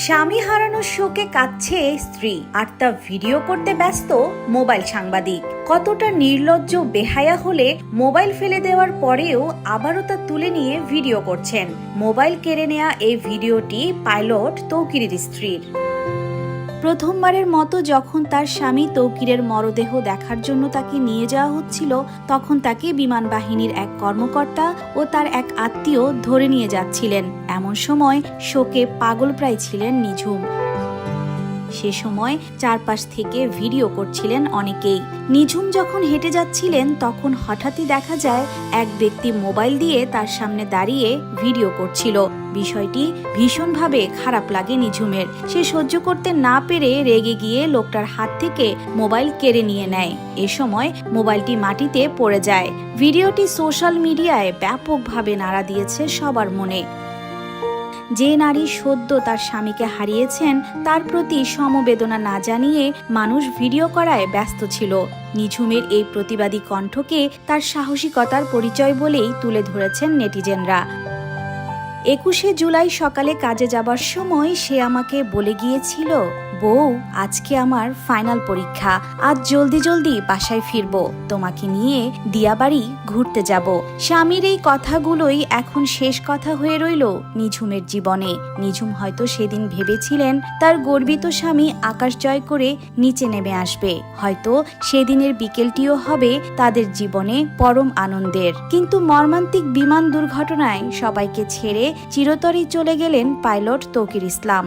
স্বামী হারানোর শোকে কাঁদছে স্ত্রী, আর তা ভিডিও করতে ব্যস্ত মোবাইল সাংবাদিক। কতটা নির্লজ্জ বেহায়া হলে মোবাইল ফেলে দেওয়ার পরেও আবারও তা তুলে নিয়ে ভিডিও করছেন। মোবাইল কেড়ে নেয়া এই ভিডিওটি পাইলট তৌকিরের স্ত্রীর। প্রথমবারের মতো যখন তার স্বামী তৌকিরের মরদেহ দেখার জন্য তাকে নিয়ে যাওয়া হচ্ছিল, তখন তাকে বিমান বাহিনীর এক কর্মকর্তা ও তার এক আত্মীয় ধরে নিয়ে যাচ্ছিলেন। এমন সময় শোকে পাগলপ্রায় ছিলেন নিঝুম। সে সময় চারপাশ থেকে ভিডিও করছিলেন অনেকেই। নিঝুম যখন হেঁটে যাচ্ছিলেন তখন হঠাৎই দেখা যায় এক ব্যক্তি মোবাইল দিয়ে তার সামনে দাঁড়িয়ে ভিডিও করছিল। বিষয়টি ভীষণভাবে খারাপ লাগে নিঝুমের। সে সহ্য করতে না পেরে রেগে গিয়ে লোকটার হাত থেকে মোবাইল কেড়ে নিয়ে নেয়। এ সময় মোবাইলটি মাটিতে পড়ে যায়। ভিডিওটি সোশ্যাল মিডিয়ায় ব্যাপকভাবে নাড়া দিয়েছে সবার মনে। যে নারী সদ্য তার স্বামীকে হারিয়েছেন তার প্রতি সমবেদনা না জানিয়ে মানুষ ভিডিও করায় ব্যস্ত ছিল। নিঝুমের এই প্রতিবাদী কণ্ঠকে তার সাহসিকতার পরিচয় বলেই তুলে ধরেছেন নেটিজেনরা। 21শে জুলাই সকালে কাজে যাবার সময় সে আমাকে বলে গিয়েছিল, বউ, আজকে আমার ফাইনাল পরীক্ষা, আজ জলদি জলদি বাসায় ফিরবো, তোমাকে নিয়ে দিয়াবাড়ি ঘুরতে যাব। স্বামীর এই কথাগুলোই এখন শেষ কথা হয়ে রইল নিঝুমের জীবনে। নিঝুম হয়তো সেদিন ভেবেছিলেন তার গর্বিত স্বামী আকাশ জয় করে নিচে নেমে আসবে, হয়তো সেদিনের বিকেলটিও হবে তাদের জীবনে পরম আনন্দের। কিন্তু মর্মান্তিক বিমান দুর্ঘটনায় সবাইকে ছেড়ে চিরতরে চলে গেলেন পাইলট তৌকির ইসলাম।